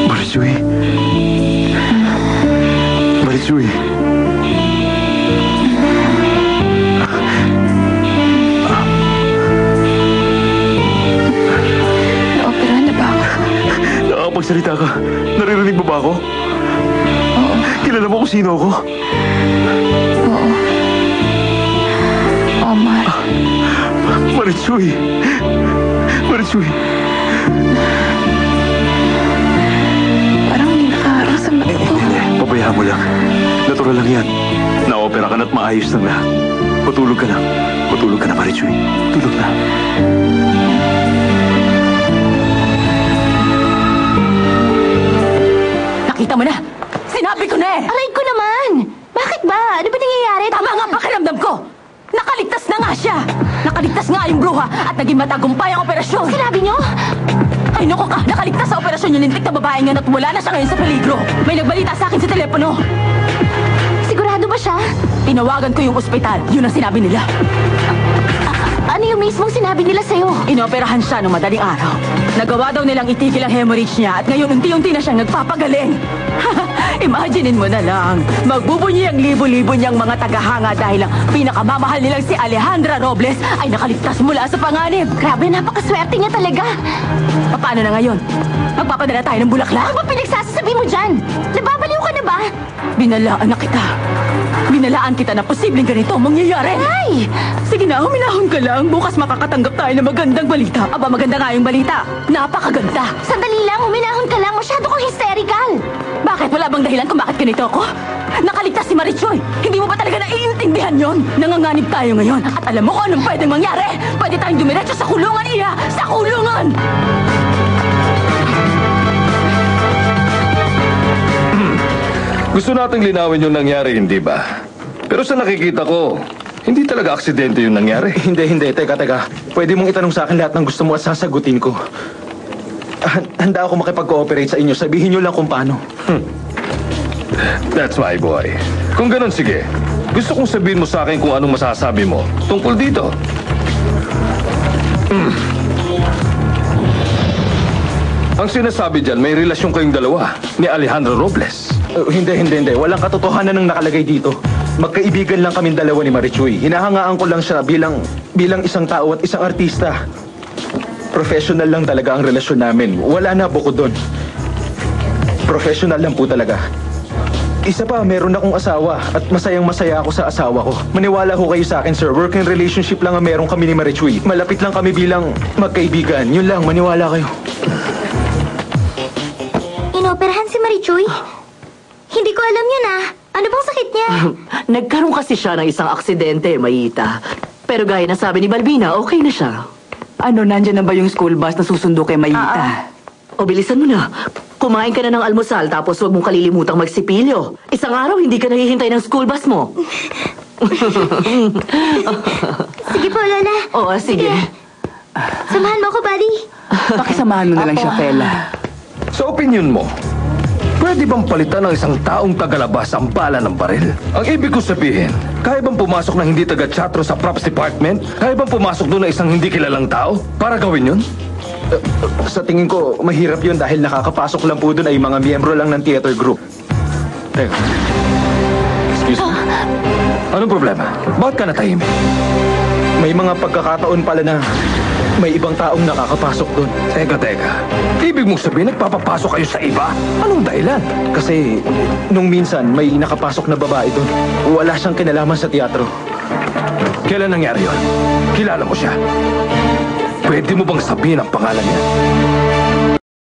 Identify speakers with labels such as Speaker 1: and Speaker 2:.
Speaker 1: Marisui. Marisui.
Speaker 2: Naoperahan na ba ako?
Speaker 1: Nakakapagsalita ka. Naririnig mo ba ako?
Speaker 2: Oo.
Speaker 1: Kilala mo kung sino ako?
Speaker 2: Oo. Omar.
Speaker 1: Marisui. Marisui.
Speaker 2: Parang may nakaharang sa mata ko.
Speaker 1: Pabayaan mo lang. Natural lang yan. Na-opera ka na't maayos ng lahat. Matulog ka lang. Matulog ka na, Marisui. Tulog na.
Speaker 3: Nakita mo na! Sinabi ko na eh!
Speaker 4: Aray ko naman! Bakit ba? Ano ba nangyayari?
Speaker 3: Tama nga pakiramdam ko! Nakaligtas na nga siya! Nakaligtas nga yung bruha at naging matagumpay ang operasyon!
Speaker 4: Sinabi niyo?
Speaker 3: Ay naku ka! Nakaligtas sa operasyon yung lintik na babae nga at wala na siya ngayon sa peligro! May nagbalita sa akin sa telepono!
Speaker 4: Sigurado ba siya?
Speaker 3: Tinawagan ko yung ospital. Yun ang sinabi nila.
Speaker 4: Ano yung mismong sinabi nila sa'yo?
Speaker 3: Inoperahan siya noong madaling araw. Nagawa daw nilang itigil ang hemorrhage niya at ngayon unti-unti na siyang nagpapagaling. Imaginein mo na lang. Magbubunyi ang libo-libo niyang mga tagahanga dahil ang pinakamamahal nilang si Alejandra Robles ay nakaligtas mula sa panganib.
Speaker 4: Grabe, napakaswerte niya talaga.
Speaker 3: Paano na ngayon? Magpapadala tayo ng bulaklak?
Speaker 4: Ano ba pinagsasasabi mo dyan? Nababaliw ka na ba?
Speaker 3: Binalaan na kita. Binalaan kita na posibleng ganito ang mangyayari.
Speaker 4: Ay!
Speaker 3: Sige na, huminahon ka lang. Bukas makakatanggap tayo ng magandang balita. Aba, maganda nga yung balita. Napakaganda.
Speaker 4: Sandali lang, huminahon ka lang. Masyado kang hysterical.
Speaker 3: Bakit? Wala bang dahilan kung bakit ganito ako? Nakaligtas si Marichoy. Hindi mo ba talaga naiintindihan yon? Nanganganib tayo ngayon. At alam mo kung anong pwedeng mangyari. Pwede tayong dumiretso sa kulungan, Iya. Sa kulungan!
Speaker 5: Gusto nating linawin yung nangyari, hindi ba? Pero sa nakikita ko, hindi talaga aksidente yung nangyari.
Speaker 1: Hindi. Teka. Pwede mong itanong sa akin lahat ng gusto mo at sasagutin ko. Handa ako makipag-cooperate sa inyo. Sabihin niyo lang kung paano.
Speaker 5: That's my boy. Kung ganun, sige. Gusto kong sabihin mo sa akin kung anong masasabi mo tungkol dito. Ang sinasabi dyan, may relasyon kayong dalawa ni Alejandro Robles.
Speaker 1: Hindi. Walang katotohanan ng nakalagay dito. Magkaibigan lang kaming dalawa ni Marichoy. Hinahangaan ko lang siya bilang isang tao at isang artista. Professional lang talaga ang relasyon namin. Wala na bukod doon. Professional lang po talaga. Isa pa, meron akong asawa at masayang-masaya ako sa asawa ko. Maniwala ho kayo sa akin, sir. Working relationship lang ang meron kami ni Marichoy. Malapit lang kami bilang magkaibigan. Yun lang, maniwala kayo.
Speaker 4: Inoperahan si Marichoy? Hindi ko alam yun ah. Ano bang sakit niya?
Speaker 6: Nagkaroon kasi siya ng isang aksidente, Mayita. Pero gaya na sabi ni Balbina, okay na siya.
Speaker 3: Ano, nandyan na ba yung school bus na susundo kay Mayita?
Speaker 6: O bilisan mo na. Kumain ka na ng almusal tapos huwag mong kalilimutang magsipilyo. Isang araw hindi ka nahihintay ng school bus mo.
Speaker 4: Sige po, Lola.
Speaker 6: Oo, sige.
Speaker 4: Samahan mo ako, buddy.
Speaker 3: Pakisamahan mo na lang siya, Pela.
Speaker 5: Sa opinion mo, pwede bang palitan ng isang taong tagalabas ang bala ng baril? Ang ibig ko sabihin, kaya bang pumasok na hindi taga-teatro sa props department? Kaya bang pumasok doon na isang hindi kilalang tao para gawin yun?
Speaker 1: Sa tingin ko, mahirap yun dahil nakakapasok lang po doon ay mga miyembro lang ng theater group.
Speaker 5: Teka. Excuse me. Anong problema? Bakit ka natahimik?
Speaker 1: May mga pagkakataon pala na may ibang taong nakakapasok doon.
Speaker 5: Teka. Ibig mong sabihin nagpapapasok kayo sa iba? Anong dahilan?
Speaker 1: Kasi nung minsan may nakapasok na babae doon. Wala siyang kinalaman sa teatro.
Speaker 5: Kailan nangyari yun? Kilala mo siya? Pwede mo bang sabihin ang pangalan niya?